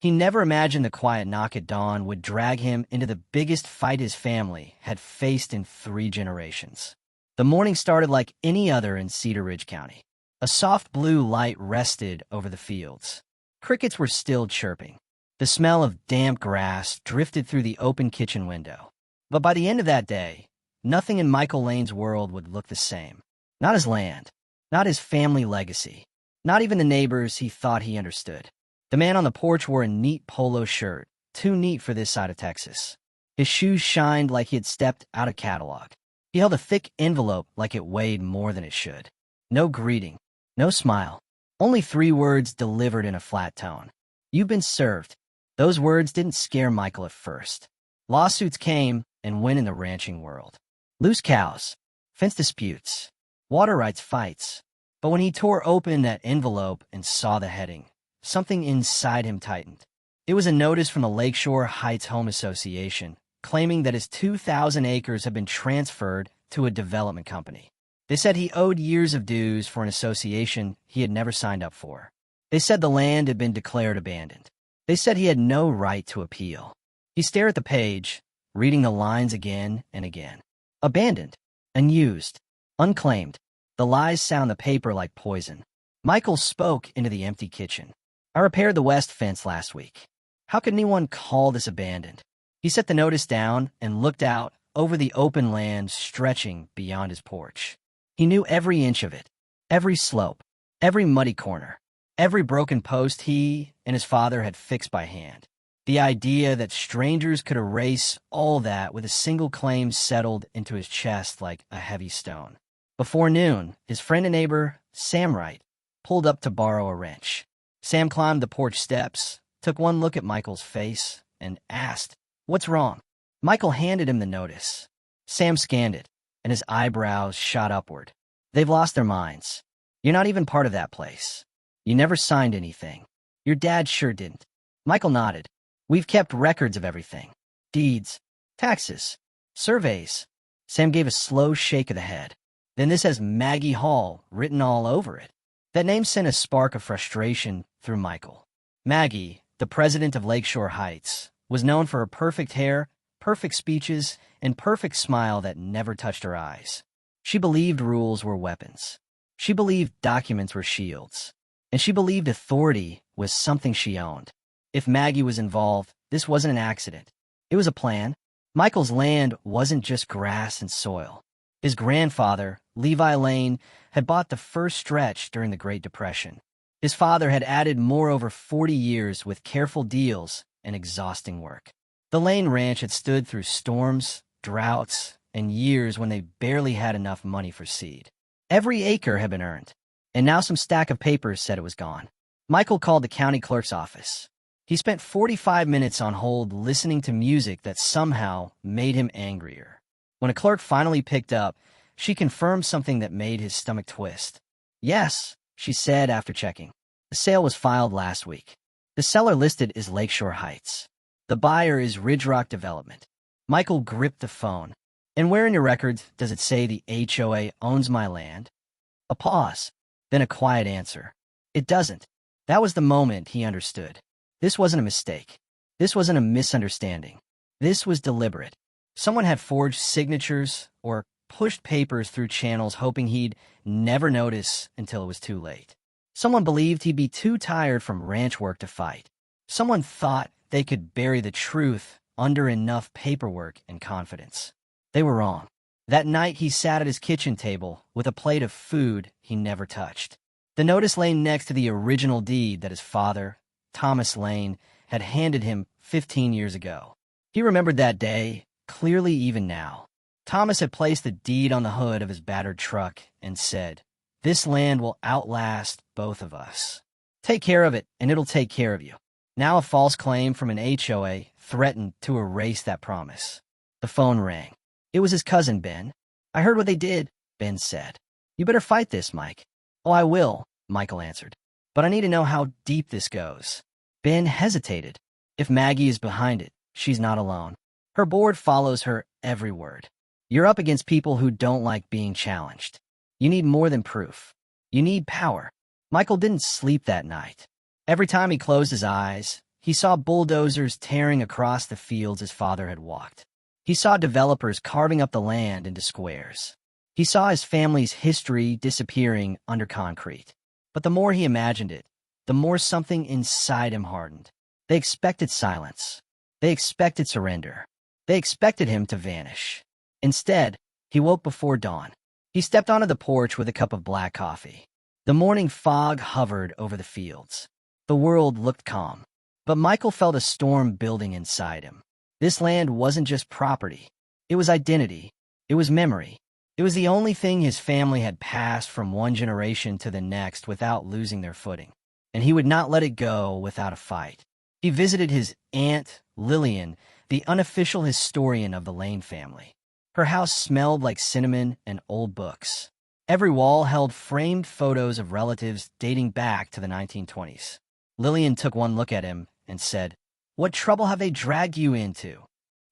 He never imagined the quiet knock at dawn would drag him into the biggest fight his family had faced in 3 generations. The morning started like any other in Cedar Ridge County. A soft blue light rested over the fields. Crickets were still chirping. The smell of damp grass drifted through the open kitchen window. But by the end of that day, nothing in Michael Lane's world would look the same. Not his land, not his family legacy, not even the neighbors he thought he understood. The man on the porch wore a neat polo shirt, too neat for this side of Texas. His shoes shined like he had stepped out of catalog. He held a thick envelope like it weighed more than it should. No greeting, no smile, only 3 words delivered in a flat tone. You've been served. Those words didn't scare Michael at first. Lawsuits came and went in the ranching world. Loose cows, fence disputes, water rights fights. But when he tore open that envelope and saw the heading, something inside him tightened. It was a notice from the Lakeshore Heights Home Association, claiming that his 2,000 acres had been transferred to a development company. They said he owed years of dues for an association he had never signed up for. They said the land had been declared abandoned. They said he had no right to appeal. He stared at the page, reading the lines again and again. Abandoned, unused, unclaimed. The lies sound the paper like poison. Michael spoke into the empty kitchen. I repaired the west fence last week. How could anyone call this abandoned? He set the notice down and looked out over the open land stretching beyond his porch. He knew every inch of it, every slope, every muddy corner, every broken post he and his father had fixed by hand. The idea that strangers could erase all that with a single claim settled into his chest like a heavy stone. Before noon, his friend and neighbor, Sam Wright, pulled up to borrow a wrench. Sam climbed the porch steps, took one look at Michael's face, and asked, "What's wrong?" Michael handed him the notice. Sam scanned it, and his eyebrows shot upward. They've lost their minds. You're not even part of that place. You never signed anything. Your dad sure didn't. Michael nodded. We've kept records of everything. Deeds, taxes, surveys. Sam gave a slow shake of the head. Then this has Maggie Hall written all over it. That name sent a spark of frustration through Michael. Maggie, the president of Lakeshore Heights, was known for her perfect hair, perfect speeches, and perfect smile that never touched her eyes. She believed rules were weapons. She believed documents were shields. And she believed authority was something she owned. If Maggie was involved, this wasn't an accident. It was a plan. Michael's land wasn't just grass and soil. His grandfather, Levi Lane, had bought the first stretch during the Great Depression. His father had added more over 40 years with careful deals and exhausting work. The Lane Ranch had stood through storms, droughts, and years when they barely had enough money for seed. Every acre had been earned, and now some stack of papers said it was gone. Michael called the county clerk's office. He spent 45 minutes on hold listening to music that somehow made him angrier. When a clerk finally picked up, she confirmed something that made his stomach twist. Yes, she said after checking. The sale was filed last week. The seller listed is Lakeshore Heights. The buyer is Ridge Rock Development. Michael gripped the phone. And where in your records does it say the HOA owns my land? A pause, then a quiet answer. It doesn't. That was the moment he understood. This wasn't a mistake. This wasn't a misunderstanding. This was deliberate. Someone had forged signatures or pushed papers through channels hoping he'd never notice until it was too late. Someone believed he'd be too tired from ranch work to fight. Someone thought they could bury the truth under enough paperwork and confidence. They were wrong. That night he sat at his kitchen table with a plate of food he never touched. The notice lay next to the original deed that his father, Thomas Lane, had handed him 15 years ago. He remembered that day, clearly even now. Thomas had placed the deed on the hood of his battered truck and said, "This land will outlast both of us. Take care of it, and it'll take care of you." Now a false claim from an HOA threatened to erase that promise. The phone rang. It was his cousin, Ben. "I heard what they did," Ben said. "You better fight this, Mike." "Oh, I will," Michael answered. "But I need to know how deep this goes." Ben hesitated. If Maggie is behind it, she's not alone. Her board follows her every word. You're up against people who don't like being challenged. You need more than proof. You need power. Michael didn't sleep that night. Every time he closed his eyes, he saw bulldozers tearing across the fields his father had walked. He saw developers carving up the land into squares. He saw his family's history disappearing under concrete. But the more he imagined it, the more something inside him hardened. They expected silence. They expected surrender. They expected him to vanish. Instead, he woke before dawn. He stepped onto the porch with a cup of black coffee. The morning fog hovered over the fields. The world looked calm. But Michael felt a storm building inside him. This land wasn't just property. It was identity. It was memory. It was the only thing his family had passed from one generation to the next without losing their footing. And he would not let it go without a fight. He visited his aunt, Lillian, the unofficial historian of the Lane family. Her house smelled like cinnamon and old books. Every wall held framed photos of relatives dating back to the 1920s. Lillian took one look at him and said, "What trouble have they dragged you into?"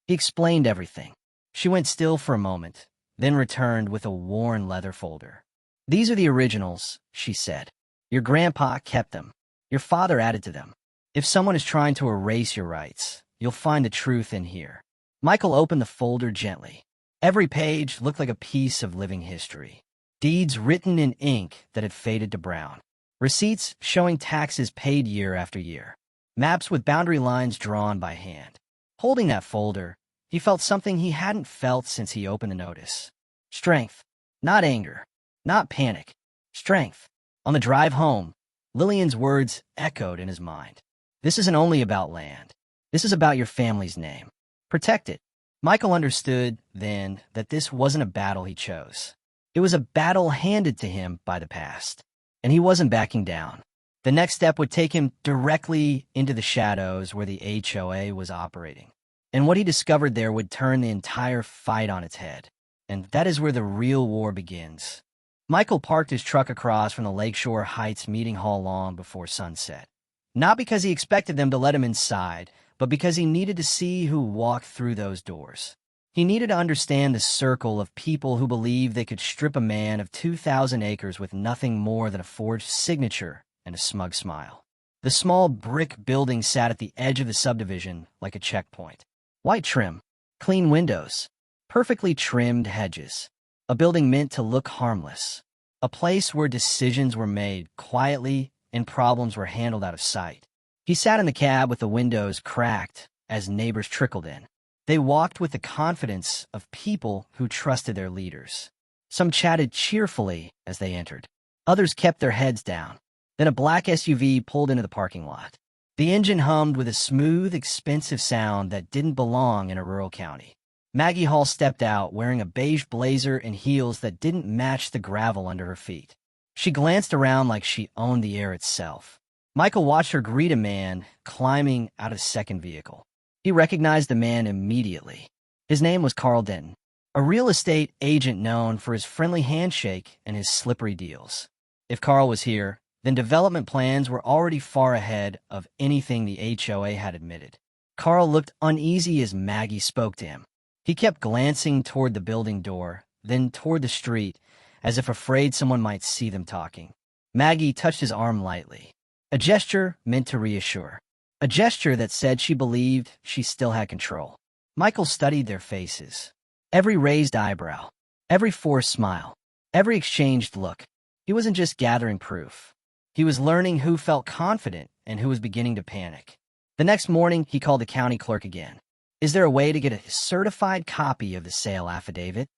He explained everything. She went still for a moment, then returned with a worn leather folder. "These are the originals," she said. "Your grandpa kept them. Your father added to them. If someone is trying to erase your rights, you'll find the truth in here." Michael opened the folder gently. Every page looked like a piece of living history. Deeds written in ink that had faded to brown. Receipts showing taxes paid year after year. Maps with boundary lines drawn by hand. Holding that folder, he felt something he hadn't felt since he opened the notice. Strength. Not anger. Not panic. Strength. On the drive home, Lillian's words echoed in his mind. "This isn't only about land. This is about your family's name. Protect it." Michael understood then that this wasn't a battle he chose. It was a battle handed to him by the past. And he wasn't backing down. The next step would take him directly into the shadows where the HOA was operating. And what he discovered there would turn the entire fight on its head. And that is where the real war begins. Michael parked his truck across from the Lakeshore Heights meeting hall long before sunset. Not because he expected them to let him inside, but because he needed to see who walked through those doors. He needed to understand the circle of people who believed they could strip a man of 2,000 acres with nothing more than a forged signature and a smug smile. The small brick building sat at the edge of the subdivision like a checkpoint. White trim, clean windows, perfectly trimmed hedges. A building meant to look harmless. A place where decisions were made quietly and problems were handled out of sight. He sat in the cab with the windows cracked as neighbors trickled in. They walked with the confidence of people who trusted their leaders. Some chatted cheerfully as they entered. Others kept their heads down. Then a black SUV pulled into the parking lot. The engine hummed with a smooth, expensive sound that didn't belong in a rural county. Maggie Hall stepped out wearing a beige blazer and heels that didn't match the gravel under her feet. She glanced around like she owned the air itself. Michael watched her greet a man climbing out of the second vehicle. He recognized the man immediately. His name was Carl Denton, a real estate agent known for his friendly handshake and his slippery deals. If Carl was here, then development plans were already far ahead of anything the HOA had admitted. Carl looked uneasy as Maggie spoke to him. He kept glancing toward the building door, then toward the street, as if afraid someone might see them talking. Maggie touched his arm lightly, a gesture meant to reassure. A gesture that said she believed she still had control. Michael studied their faces. Every raised eyebrow, every forced smile, every exchanged look. He wasn't just gathering proof. He was learning who felt confident and who was beginning to panic. The next morning, he called the county clerk again. "Is there a way to get a certified copy of the sale affidavit?"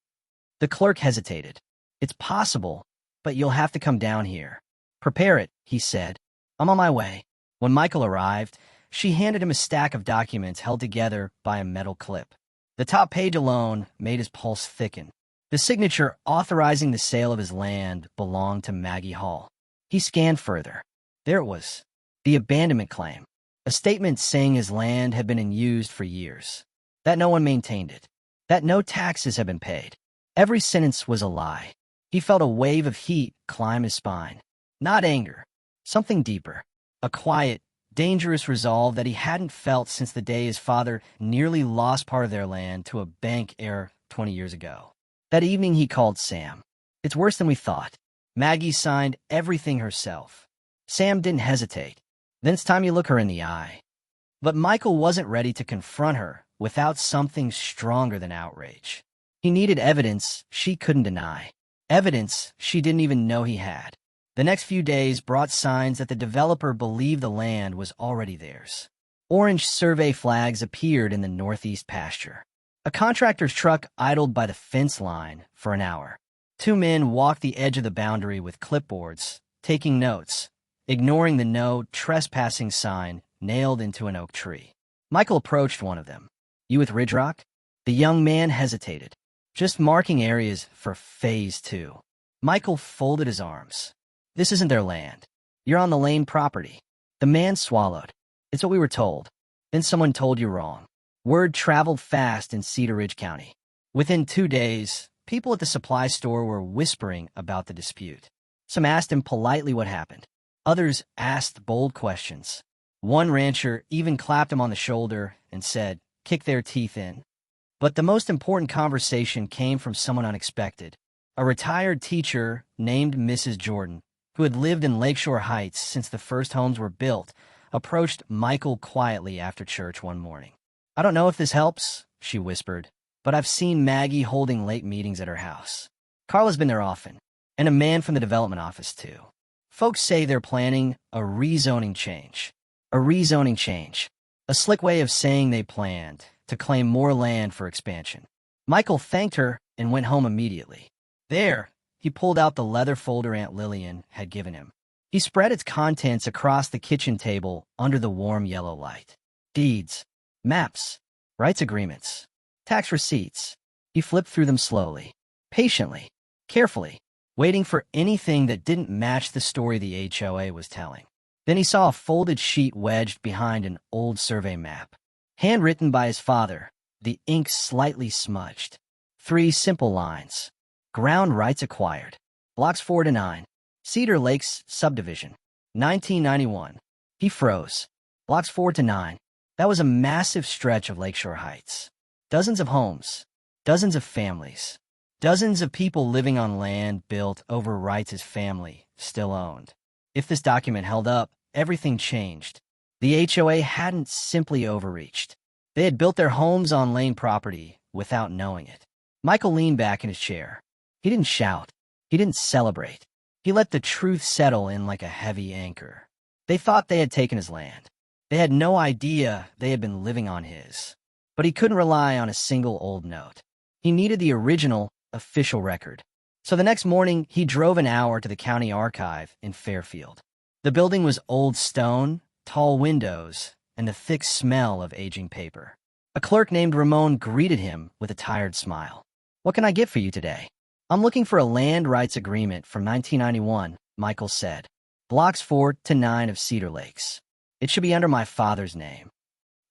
The clerk hesitated. "It's possible, but you'll have to come down here." "Prepare it," he said. "I'm on my way." When Michael arrived, she handed him a stack of documents held together by a metal clip. The top page alone made his pulse thicken. The signature authorizing the sale of his land belonged to Maggie Hall. He scanned further. There it was, the abandonment claim, a statement saying his land had been unused for years, that no one maintained it, that no taxes had been paid. Every sentence was a lie. He felt a wave of heat climb his spine. Not anger, something deeper. A quiet, dangerous resolve that he hadn't felt since the day his father nearly lost part of their land to a bank error 20 years ago. That evening he called Sam. "It's worse than we thought." Maggie signed everything herself. Sam didn't hesitate. "Then it's time you look her in the eye." But Michael wasn't ready to confront her without something stronger than outrage. He needed evidence she couldn't deny, evidence she didn't even know he had. The next few days brought signs that the developer believed the land was already theirs. Orange survey flags appeared in the northeast pasture. A contractor's truck idled by the fence line for an hour. Two men walked the edge of the boundary with clipboards, taking notes, ignoring the no trespassing sign nailed into an oak tree. Michael approached one of them. "You with Ridge Rock?" The young man hesitated. "Just marking areas for Phase 2. Michael folded his arms. "This isn't their land. You're on the Lane property." The man swallowed. "It's what we were told. Then someone told you wrong." Word traveled fast in Cedar Ridge County. Within 2 days, people at the supply store were whispering about the dispute. Some asked him politely what happened. Others asked bold questions. One rancher even clapped him on the shoulder and said, "Kick their teeth in." But the most important conversation came from someone unexpected. A retired teacher named Mrs. Jordan, who had lived in Lakeshore Heights since the first homes were built, approached Michael quietly after church one morning. "I don't know if this helps," she whispered, "but I've seen Maggie holding late meetings at her house. Carla's been there often, and a man from the development office, too. Folks say they're planning a rezoning change. A rezoning change. A slick way of saying they planned to claim more land for expansion." Michael thanked her and went home immediately. There, he pulled out the leather folder Aunt Lillian had given him. He spread its contents across the kitchen table under the warm yellow light. Deeds, maps, rights agreements, tax receipts. He flipped through them slowly, patiently, carefully, waiting for anything that didn't match the story the HOA was telling. Then he saw a folded sheet wedged behind an old survey map. Handwritten by his father, the ink slightly smudged. 3 simple lines. Ground rights acquired. Blocks 4 to 9. Cedar Lakes Subdivision. 1991. He froze. Blocks 4 to 9. That was a massive stretch of Lakeshore Heights. Dozens of homes. Dozens of families. Dozens of people living on land built over rights his family still owned. If this document held up, everything changed. The HOA hadn't simply overreached. They had built their homes on Lane property without knowing it. Michael leaned back in his chair. He didn't shout. He didn't celebrate. He let the truth settle in like a heavy anchor. They thought they had taken his land. They had no idea they had been living on his. But he couldn't rely on a single old note. He needed the original, official record. So the next morning, he drove an hour to the county archive in Fairfield. The building was old stone, tall windows, and the thick smell of aging paper. A clerk named Ramon greeted him with a tired smile. "What can I get for you today?" "I'm looking for a land rights agreement from 1991, Michael said. "Blocks 4 to 9 of Cedar Lakes. It should be under my father's name."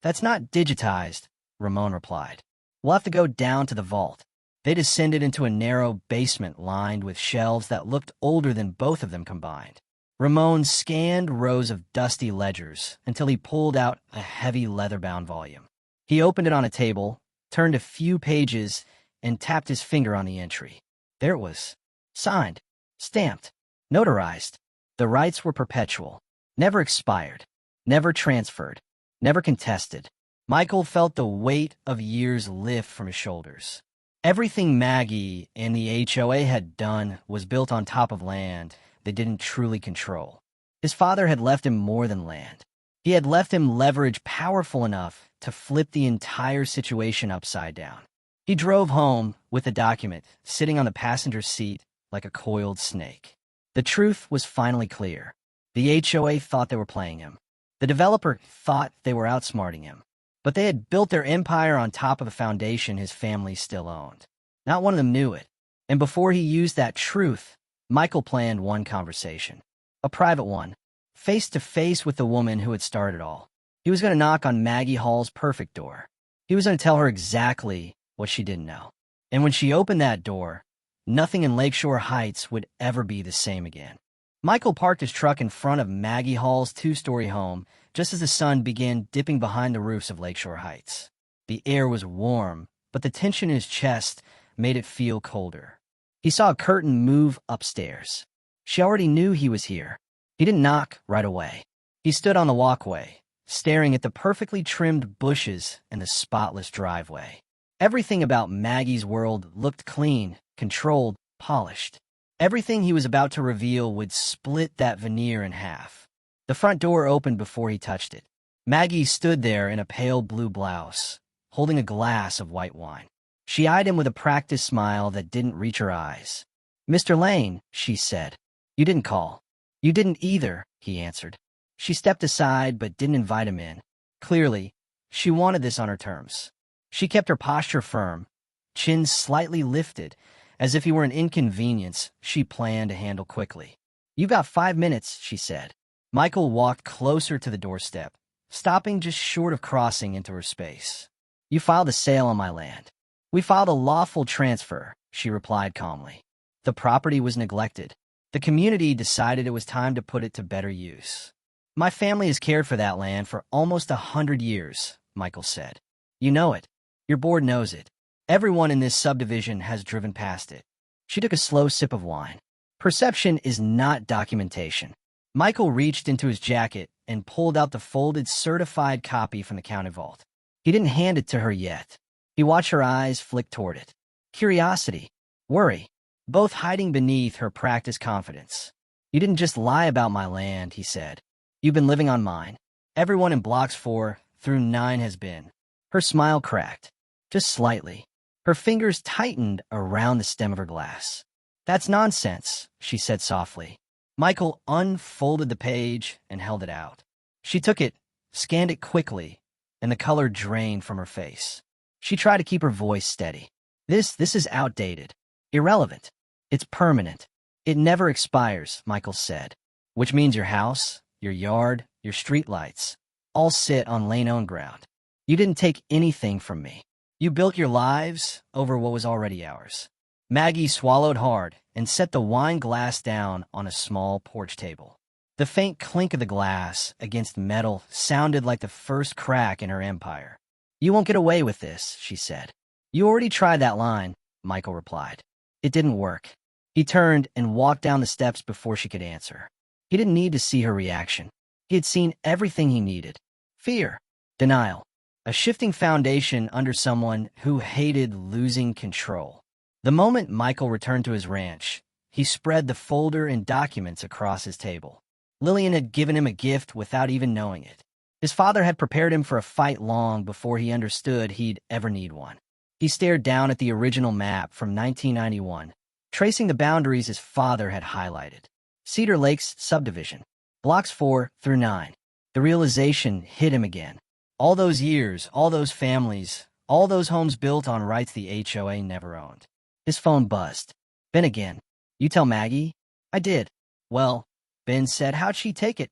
"That's not digitized," Ramon replied. "We'll have to go down to the vault." They descended into a narrow basement lined with shelves that looked older than both of them combined. Ramon scanned rows of dusty ledgers until he pulled out a heavy leather-bound volume. He opened it on a table, turned a few pages, and tapped his finger on the entry. There it was. Signed, stamped, notarized. The rights were perpetual, never expired, never transferred, never contested. Michael felt the weight of years lift from his shoulders. Everything Maggie and the HOA had done was built on top of land they didn't truly control. His father had left him more than land. He had left him leverage powerful enough to flip the entire situation upside down. He drove home with the document sitting on the passenger seat like a coiled snake. The truth was finally clear. The HOA thought they were playing him. The developer thought they were outsmarting him. But they had built their empire on top of a foundation his family still owned. Not one of them knew it. And before he used that truth, Michael planned one conversation. A private one, face-to-face with the woman who had started it all. He was going to knock on Maggie Hall's perfect door. He was going to tell her exactly what she didn't know. And when she opened that door, nothing in Lakeshore Heights would ever be the same again. Michael parked his truck in front of Maggie Hall's 2-story home just as the sun began dipping behind the roofs of Lakeshore Heights. The air was warm, but the tension in his chest made it feel colder. He saw a curtain move upstairs. She already knew he was here. He didn't knock right away. He stood on the walkway, staring at the perfectly trimmed bushes and the spotless driveway. Everything about Maggie's world looked clean, controlled, polished. Everything he was about to reveal would split that veneer in half. The front door opened before he touched it. Maggie stood there in a pale blue blouse, holding a glass of white wine. She eyed him with a practiced smile that didn't reach her eyes. "Mr. Lane," she said. "You didn't call." "You didn't either," he answered. She stepped aside but didn't invite him in. Clearly, she wanted this on her terms. She kept her posture firm, chin slightly lifted, as if he were an inconvenience she planned to handle quickly. "You got 5 minutes," she said. Michael walked closer to the doorstep, stopping just short of crossing into her space. "You filed a sale on my land." "We filed a lawful transfer," she replied calmly. "The property was neglected. The community decided it was time to put it to better use." "My family has cared for that land for almost 100 years," Michael said. "You know it. Your board knows it. Everyone in this subdivision has driven past it." She took a slow sip of wine. Perception is not documentation. Michael reached into his jacket and pulled out the folded certified copy from the county vault. He didn't hand it to her yet. He watched her eyes flick toward it. Curiosity, worry, both hiding beneath her practiced confidence. "You didn't just lie about my land," he said. "You've been living on mine. Everyone in blocks 4 through 9 has been." Her smile cracked, just slightly. Her fingers tightened around the stem of her glass. "That's nonsense," she said softly. Michael unfolded the page and held it out. She took it, scanned it quickly, and the color drained from her face. She tried to keep her voice steady. This is outdated. Irrelevant. It's permanent. It never expires," Michael said. "Which means your house, your yard, your streetlights, all sit on Lane-owned ground. You didn't take anything from me. You built your lives over what was already ours." Maggie swallowed hard and set the wine glass down on a small porch table. The faint clink of the glass against metal sounded like the first crack in her empire. "You won't get away with this," she said. "You already tried that line," Michael replied. "It didn't work." He turned and walked down the steps before she could answer. He didn't need to see her reaction. He had seen everything he needed. Fear, denial, a shifting foundation under someone who hated losing control. The moment Michael returned to his ranch, he spread the folder and documents across his table. Lillian had given him a gift without even knowing it. His father had prepared him for a fight long before he understood he'd ever need one. He stared down at the original map from 1991, tracing the boundaries his father had highlighted. Cedar Lake's Subdivision, blocks 4 through 9. The realization hit him again. All those years, all those families, all those homes built on rights the HOA never owned. His phone buzzed. "Ben again. You tell Maggie?" "I did." "Well," Ben said, "how'd she take it?"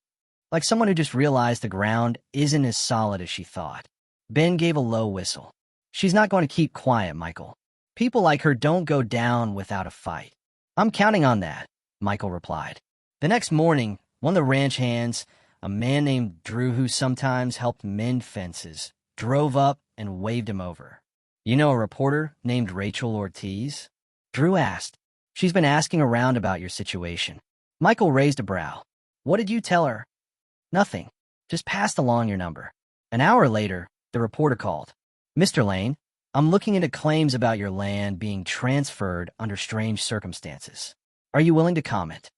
Like someone who just realized the ground isn't as solid as she thought. Ben gave a low whistle. "She's not going to keep quiet, Michael. People like her don't go down without a fight." "I'm counting on that," Michael replied. The next morning, one of the ranch hands, a man named Drew who sometimes helped mend fences, drove up and waved him over. "You know a reporter named Rachel Ortiz?" Drew asked. "She's been asking around about your situation." Michael raised a brow. "What did you tell her?" "Nothing. Just passed along your number." An hour later, the reporter called. "Mr. Lane, I'm looking into claims about your land being transferred under strange circumstances. Are you willing to comment?"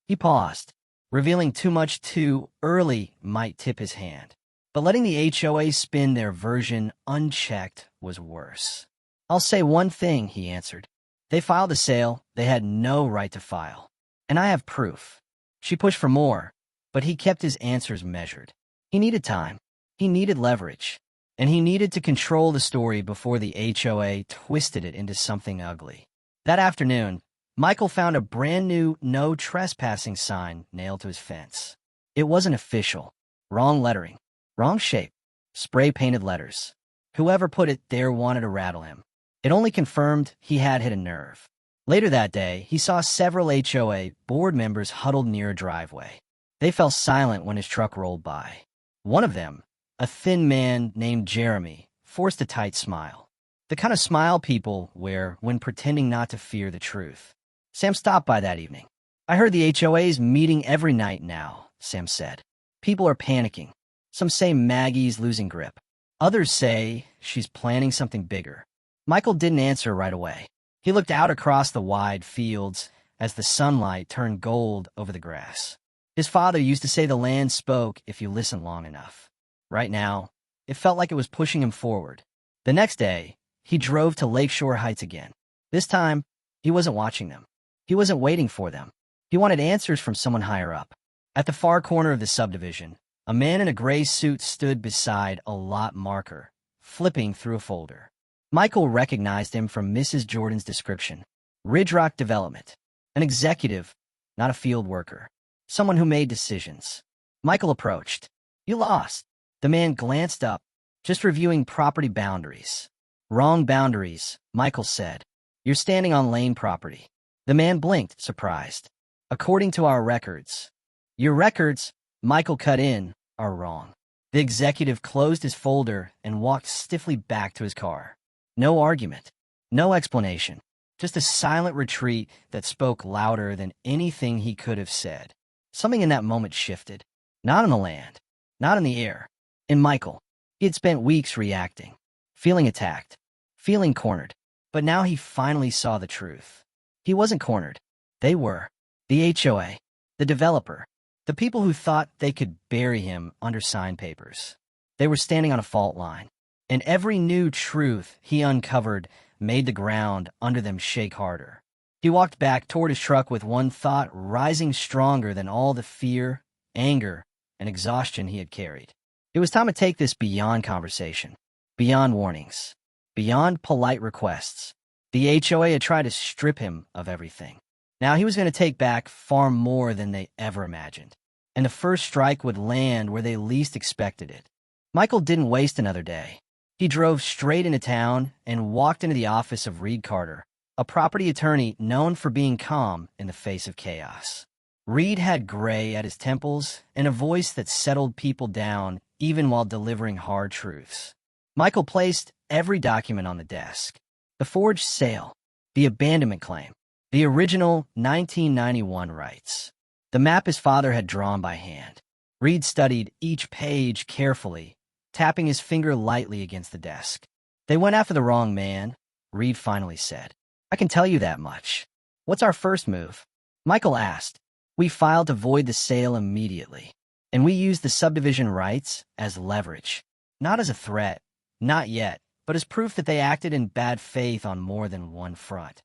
He paused. Revealing too much too early might tip his hand. But letting the HOA spin their version unchecked was worse. "I'll say one thing," he answered. "They filed a sale they had no right to file. And I have proof." She pushed for more, but he kept his answers measured. He needed time. He needed leverage. And he needed to control the story before the HOA twisted it into something ugly. That afternoon, Michael found a brand new no trespassing sign nailed to his fence. It wasn't official. Wrong lettering. Wrong shape. Spray-painted letters. Whoever put it there wanted to rattle him. It only confirmed he had hit a nerve. Later that day, he saw several HOA board members huddled near a driveway. They fell silent when his truck rolled by. One of them, a thin man named Jeremy, forced a tight smile. The kind of smile people wear when pretending not to fear the truth. Sam stopped by that evening. "I heard the HOA's meeting every night now," Sam said. "People are panicking. Some say Maggie's losing grip. Others say she's planning something bigger. Michael didn't answer right away. He looked out across the wide fields as the sunlight turned gold over the grass. His father used to say the land spoke if you listen long enough. Right now, it felt like it was pushing him forward. The next day, he drove to Lakeshore Heights again. This time, he wasn't watching them. He wasn't waiting for them. He wanted answers from someone higher up. At the far corner of the subdivision, a man in a gray suit stood beside a lot marker, flipping through a folder. Michael recognized him from Mrs. Jordan's description. Ridge Rock Development. An executive, not a field worker. Someone who made decisions. Michael approached. "You lost." The man glanced up, just reviewing property boundaries. "Wrong boundaries," Michael said. "You're standing on lane property." The man blinked, surprised. "According to our records." "Your records," Michael cut in, "are wrong." The executive closed his folder and walked stiffly back to his car. No argument. No explanation. Just a silent retreat that spoke louder than anything he could have said. Something in that moment shifted. Not in the land. Not in the air. In Michael. He had spent weeks reacting. Feeling attacked. Feeling cornered. But now he finally saw the truth. He wasn't cornered. They were. The HOA. The developer. The people who thought they could bury him under signed papers. They were standing on a fault line. And every new truth he uncovered made the ground under them shake harder. He walked back toward his truck with one thought rising stronger than all the fear, anger, and exhaustion he had carried. It was time to take this beyond conversation, beyond warnings, beyond polite requests. The HOA had tried to strip him of everything. Now he was going to take back far more than they ever imagined. And the first strike would land where they least expected it. Michael didn't waste another day. He drove straight into town and walked into the office of Reed Carter, a property attorney known for being calm in the face of chaos. Reed had gray at his temples and a voice that settled people down even while delivering hard truths. Michael placed every document on the desk. The forged sale, the abandonment claim, the original 1991 rights, the map his father had drawn by hand. Reed studied each page carefully, tapping his finger lightly against the desk. "They went after the wrong man," Reed finally said. "I can tell you that much." "What's our first move?" Michael asked. "We filed to void the sale immediately, and we used the subdivision rights as leverage. Not as a threat, not yet, but as proof that they acted in bad faith on more than one front."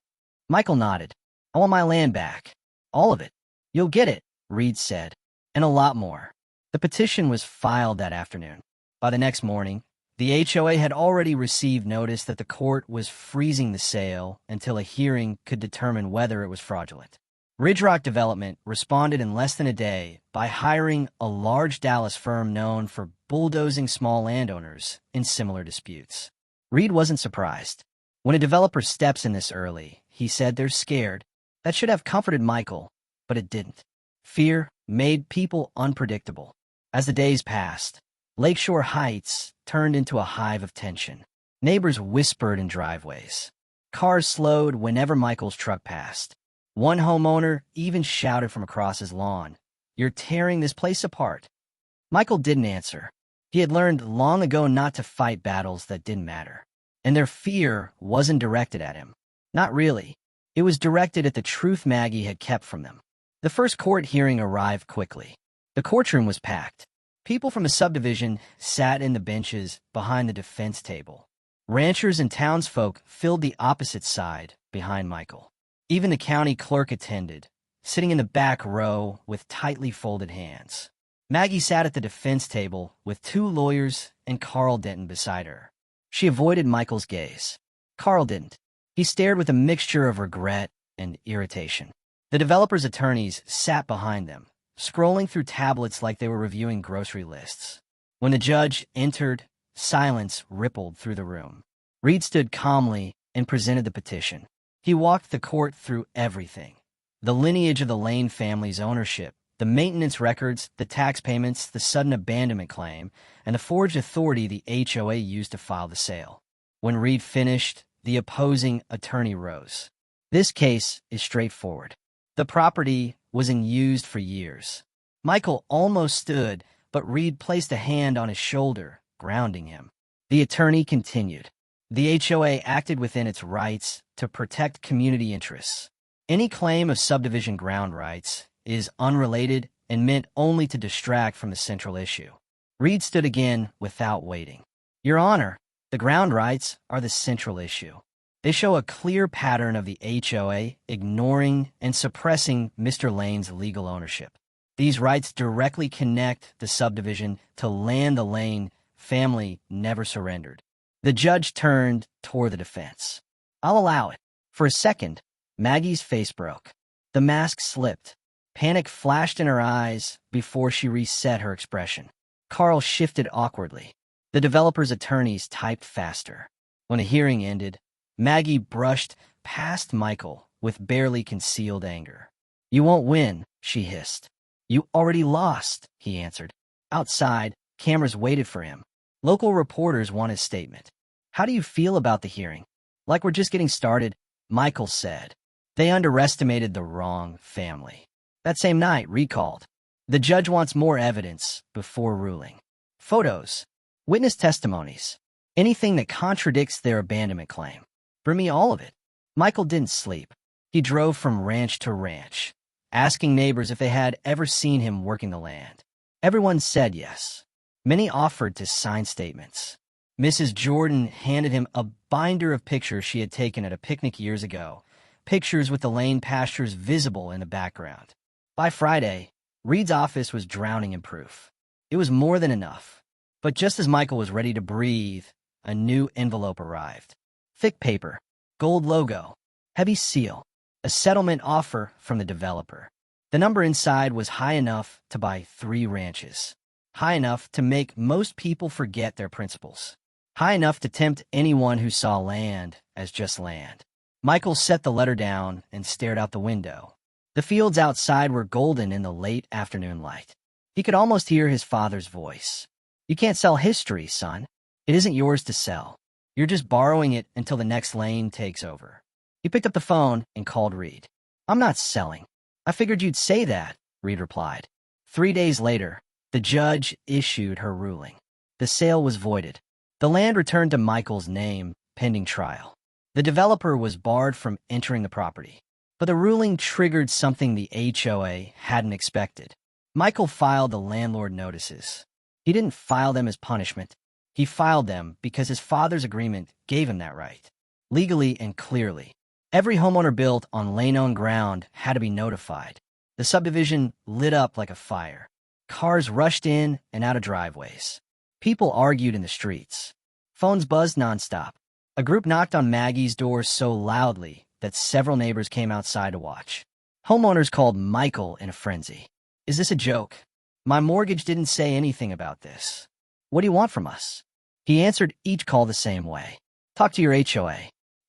Michael nodded. "I want my land back. All of it." "You'll get it," Reed said, "and a lot more." The petition was filed that afternoon. By the next morning, the HOA had already received notice that the court was freezing the sale until a hearing could determine whether it was fraudulent. Ridge Rock Development responded in less than a day by hiring a large Dallas firm known for bulldozing small landowners in similar disputes. Reed wasn't surprised. When a developer steps in this early, he said they're scared. That should have comforted Michael, but it didn't. Fear made people unpredictable. As the days passed, Lakeshore Heights turned into a hive of tension. Neighbors whispered in driveways. Cars slowed whenever Michael's truck passed. One homeowner even shouted from across his lawn, "You're tearing this place apart." Michael didn't answer. He had learned long ago not to fight battles that didn't matter. And their fear wasn't directed at him. Not really. It was directed at the truth Maggie had kept from them. The first court hearing arrived quickly. The courtroom was packed. People from the subdivision sat in the benches behind the defense table. Ranchers and townsfolk filled the opposite side behind Michael. Even the county clerk attended, sitting in the back row with tightly folded hands. Maggie sat at the defense table with two lawyers and Carl Denton beside her. She avoided Michael's gaze. Carl didn't. He stared with a mixture of regret and irritation. The developer's attorneys sat behind them, scrolling through tablets like they were reviewing grocery lists. When the judge entered, silence rippled through the room. Reed stood calmly and presented the petition. He walked the court through everything. The lineage of the Lane family's ownership, the maintenance records, the tax payments, the sudden abandonment claim, and the forged authority the HOA used to file the sale. When Reed finished, the opposing attorney rose. "This case is straightforward. The property was in use for years." Michael almost stood, but Reed placed a hand on his shoulder, grounding him. The attorney continued. The HOA acted within its rights to protect community interests. Any claim of subdivision ground rights is unrelated and meant only to distract from the central issue. Reed stood again without waiting. Your Honor, the ground rights are the central issue. They show a clear pattern of the HOA ignoring and suppressing Mr. Lane's legal ownership. These rights directly connect the subdivision to land the Lane family never surrendered. The judge turned toward the defense. I'll allow it. For a second, Maggie's face broke. The mask slipped. Panic flashed in her eyes before she reset her expression. Carl shifted awkwardly. The developer's attorneys typed faster. When the hearing ended, Maggie brushed past Michael with barely concealed anger. You won't win, she hissed. You already lost, he answered. Outside, cameras waited for him. Local reporters want his statement. How do you feel about the hearing? Like we're just getting started, Michael said. They underestimated the wrong family. That same night, recalled. The judge wants more evidence before ruling. Photos, witness testimonies, anything that contradicts their abandonment claim. Bring me all of it. Michael didn't sleep. He drove from ranch to ranch, asking neighbors if they had ever seen him working the land. Everyone said yes. Many offered to sign statements. Mrs. Jordan handed him a binder of pictures she had taken at a picnic years ago, pictures with the Lane pastures visible in the background. By Friday, Reed's office was drowning in proof. It was more than enough. But just as Michael was ready to breathe, a new envelope arrived. Thick paper, gold logo, heavy seal, a settlement offer from the developer. The number inside was high enough to buy 3 ranches. High enough to make most people forget their principles. High enough to tempt anyone who saw land as just land. Michael set the letter down and stared out the window. The fields outside were golden in the late afternoon light. He could almost hear his father's voice. You can't sell history, son. It isn't yours to sell. You're just borrowing it until the next Lane takes over. He picked up the phone and called Reed. I'm not selling. I figured you'd say that, Reed replied. 3 days later, the judge issued her ruling. The sale was voided. The land returned to Michael's name, pending trial. The developer was barred from entering the property. But the ruling triggered something the HOA hadn't expected. Michael filed the landlord notices. He didn't file them as punishment. He filed them because his father's agreement gave him that right. Legally and clearly. Every homeowner built on Lane-owned ground had to be notified. The subdivision lit up like a fire. Cars rushed in and out of driveways. People argued in the streets. Phones buzzed nonstop. A group knocked on Maggie's door so loudly that several neighbors came outside to watch. Homeowners called Michael in a frenzy. Is this a joke? My mortgage didn't say anything about this. What do you want from us? He answered each call the same way. Talk to your HOA.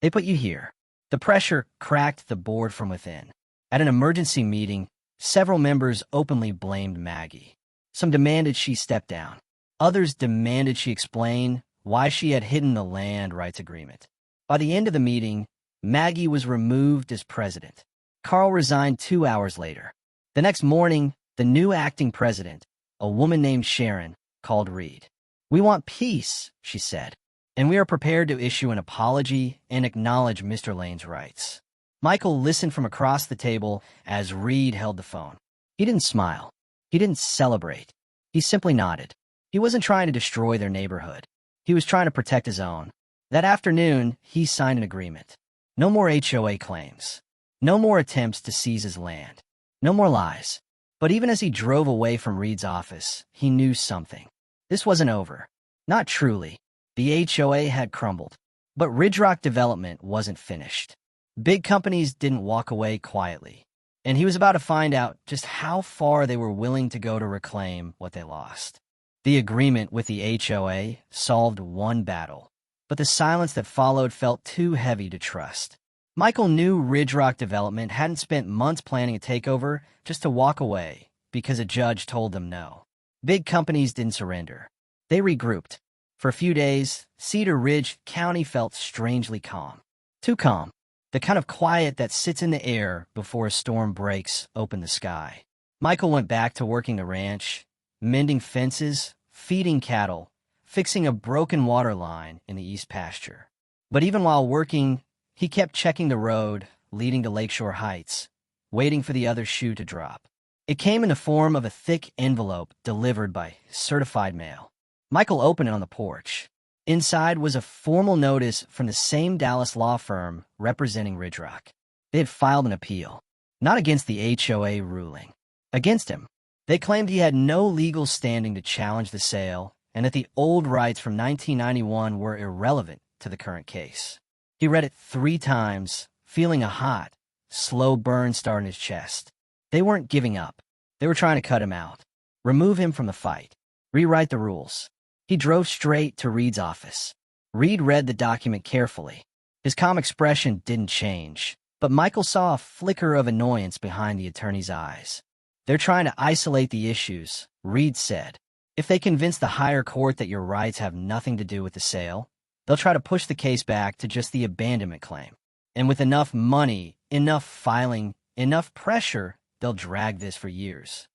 They put you here. The pressure cracked the board from within. At an emergency meeting, several members openly blamed Maggie. Some demanded she step down. Others demanded she explain why she had hidden the land rights agreement. By the end of the meeting, Maggie was removed as president. Carl resigned 2 hours later. The next morning, the new acting president, a woman named Sharon, called Reed. We want peace, she said, and we are prepared to issue an apology and acknowledge Mr. Lane's rights. Michael listened from across the table as Reed held the phone. He didn't smile. He didn't celebrate. He simply nodded. He wasn't trying to destroy their neighborhood. He was trying to protect his own. That afternoon, he signed an agreement. No more HOA claims. No more attempts to seize his land. No more lies. But even as he drove away from Reed's office, he knew something. This wasn't over. Not truly. The HOA had crumbled. But Ridge Rock Development wasn't finished. Big companies didn't walk away quietly. And he was about to find out just how far they were willing to go to reclaim what they lost. The agreement with the HOA solved one battle. But the silence that followed felt too heavy to trust. Michael knew Ridge Rock Development hadn't spent months planning a takeover just to walk away because a judge told them no. Big companies didn't surrender. They regrouped. For a few days, Cedar Ridge County felt strangely calm. Too calm. The kind of quiet that sits in the air before a storm breaks open the sky. Michael went back to working the ranch. mending fences, feeding cattle, fixing a broken water line in the east pasture. But even while working, he kept checking the road leading to Lakeshore Heights, waiting for the other shoe to drop. It came in the form of a thick envelope delivered by certified mail. Michael opened it on the porch. Inside was a formal notice from the same Dallas law firm representing Ridge Rock. They had filed an appeal, not against the HOA ruling, against him. They claimed he had no legal standing to challenge the sale and that the old rights from 1991 were irrelevant to the current case. He read it 3 times, feeling a hot, slow burn start in his chest. They weren't giving up. They were trying to cut him out, remove him from the fight, rewrite the rules. He drove straight to Reed's office. Reed read the document carefully. His calm expression didn't change, but Michael saw a flicker of annoyance behind the attorney's eyes. They're trying to isolate the issues, Reed said. If they convince the higher court that your rights have nothing to do with the sale, they'll try to push the case back to just the abandonment claim. And with enough money, enough filing, enough pressure, they'll drag this for years.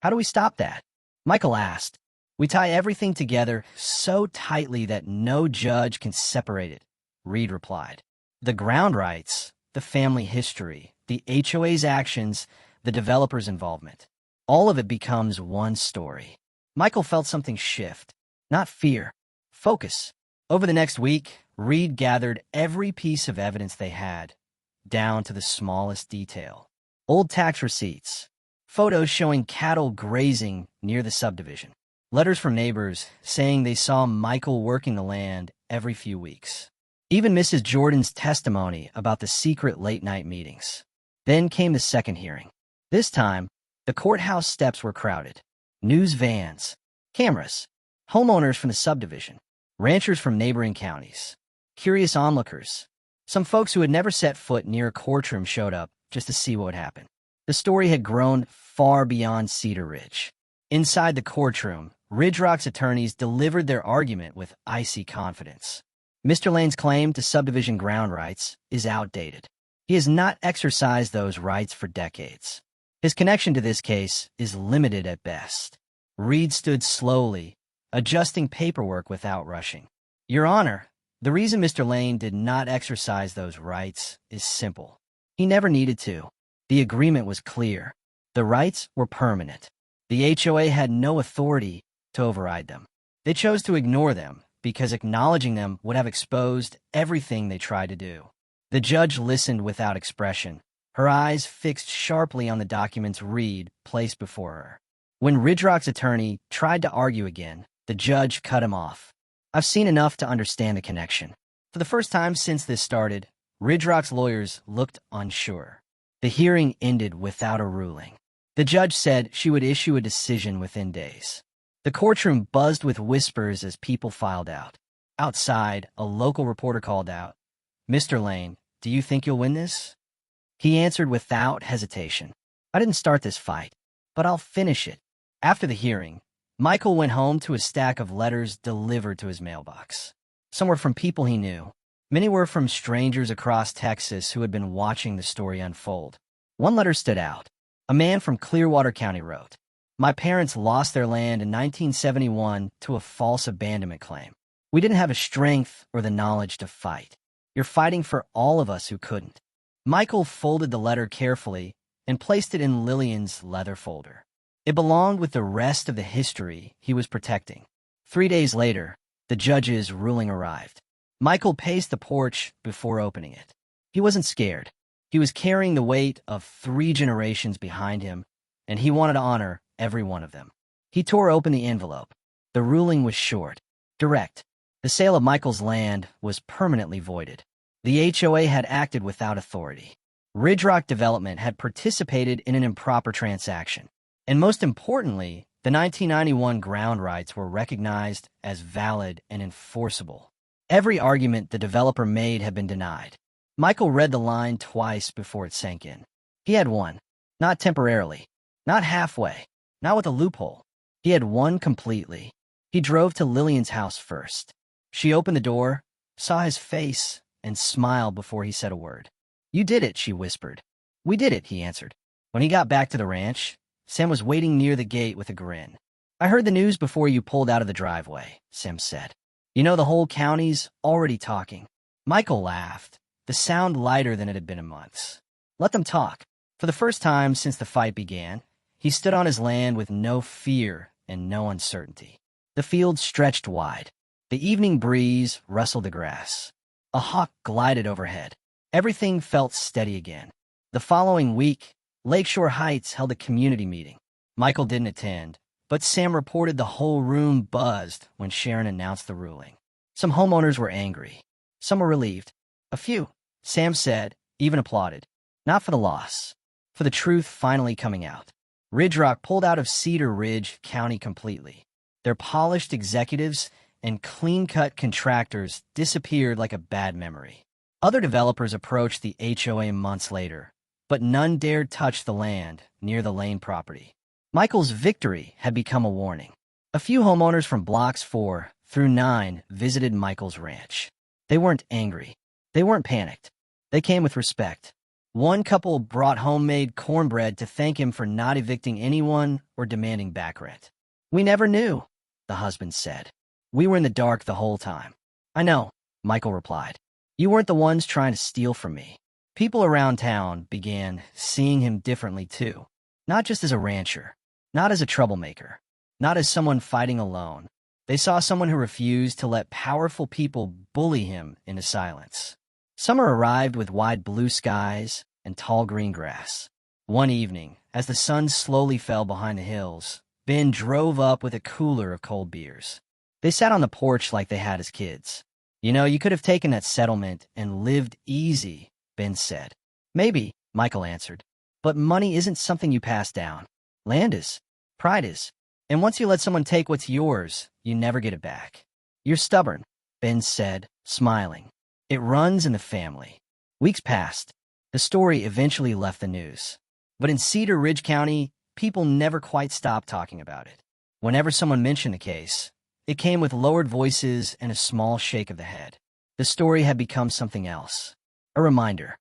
How do we stop that? Michael asked. We tie everything together so tightly that no judge can separate it, Reed replied. The ground rights, the family history, the HOA's actions, the developer's involvement. All of it becomes one story. Michael felt something shift. Not fear. Focus. Over the next week, Reed gathered every piece of evidence they had, down to the smallest detail. Old tax receipts, photos showing cattle grazing near the subdivision, letters from neighbors saying they saw Michael working the land every few weeks. Even Mrs. Jordan's testimony about the secret late-night meetings. Then came the second hearing. This time, the courthouse steps were crowded. News vans, cameras, homeowners from the subdivision, ranchers from neighboring counties, curious onlookers. Some folks who had never set foot near a courtroom showed up just to see what would happen. The story had grown far beyond Cedar Ridge. Inside the courtroom, Ridge Rock's attorneys delivered their argument with icy confidence. Mr. Lane's claim to subdivision ground rights is outdated. He has not exercised those rights for decades. His connection to this case is limited at best. Reed stood slowly, adjusting paperwork without rushing. Your Honor, the reason Mr. Lane did not exercise those rights is simple. He never needed to. The agreement was clear. The rights were permanent. The HOA had no authority to override them. They chose to ignore them because acknowledging them would have exposed everything they tried to do. The judge listened without expression, her eyes fixed sharply on the documents Reed placed before her. When Ridge Rock's attorney tried to argue again, the judge cut him off. I've seen enough to understand the connection. For the first time since this started, Ridge Rock's lawyers looked unsure. The hearing ended without a ruling. The judge said she would issue a decision within days. The courtroom buzzed with whispers as people filed out. Outside, a local reporter called out, Mr. Lane, do you think you'll win this? He answered without hesitation. I didn't start this fight, but I'll finish it. After the hearing, Michael went home to a stack of letters delivered to his mailbox. Some were from people he knew. Many were from strangers across Texas who had been watching the story unfold. One letter stood out. A man from Clearwater County wrote, My parents lost their land in 1971 to a false abandonment claim. We didn't have the strength or the knowledge to fight. You're fighting for all of us who couldn't. Michael folded the letter carefully and placed it in Lillian's leather folder. It belonged with the rest of the history he was protecting. 3 days later, the judge's ruling arrived. Michael paced the porch before opening it. He wasn't scared. He was carrying the weight of 3 generations behind him, and he wanted to honor every one of them. He tore open the envelope. The ruling was short, direct. The sale of Michael's land was permanently voided. The HOA had acted without authority. Ridge Rock Development had participated in an improper transaction. And most importantly, the 1991 ground rights were recognized as valid and enforceable. Every argument the developer made had been denied. Michael read the line twice before it sank in. He had won. Not temporarily. Not halfway. Not with a loophole. He had won completely. He drove to Lillian's house first. She opened the door, saw his face, and smiled before he said a word. You did it, she whispered. We did it, he answered. When he got back to the ranch, Sam was waiting near the gate with a grin. I heard the news before you pulled out of the driveway, Sim said. You know, the whole county's already talking. Michael laughed, the sound lighter than it had been in months. Let them talk. For the first time since the fight began, he stood on his land with no fear and no uncertainty. The field stretched wide. The evening breeze rustled the grass. A hawk glided overhead. Everything felt steady again. The following week, Lakeshore Heights held a community meeting. Michael didn't attend, but Sam reported the whole room buzzed when Sharon announced the ruling. Some homeowners were angry. Some were relieved. A few, Sam said, even applauded. Not for the loss, for the truth finally coming out. Ridge Rock pulled out of Cedar Ridge County completely. Their polished executives and clean-cut contractors disappeared like a bad memory. Other developers approached the HOA months later, but none dared touch the land near the Lane property. Michael's victory had become a warning. A few homeowners from blocks 4 through 9 visited Michael's ranch. They weren't angry. They weren't panicked. They came with respect. One couple brought homemade cornbread to thank him for not evicting anyone or demanding back rent. We never knew, the husband said. We were in the dark the whole time. I know, Michael replied. You weren't the ones trying to steal from me. People around town began seeing him differently too. Not just as a rancher, not as a troublemaker, not as someone fighting alone. They saw someone who refused to let powerful people bully him into silence. Summer arrived with wide blue skies and tall green grass. One evening, as the sun slowly fell behind the hills, Ben drove up with a cooler of cold beers. They sat on the porch like they had as kids. You know, you could have taken that settlement and lived easy, Ben said. Maybe, Michael answered. But money isn't something you pass down. Land is. Pride is. And once you let someone take what's yours, you never get it back. You're stubborn, Ben said, smiling. It runs in the family. Weeks passed. The story eventually left the news. But in Cedar Ridge County, people never quite stopped talking about it. Whenever someone mentioned the case, it came with lowered voices and a small shake of the head. The story had become something else. A reminder.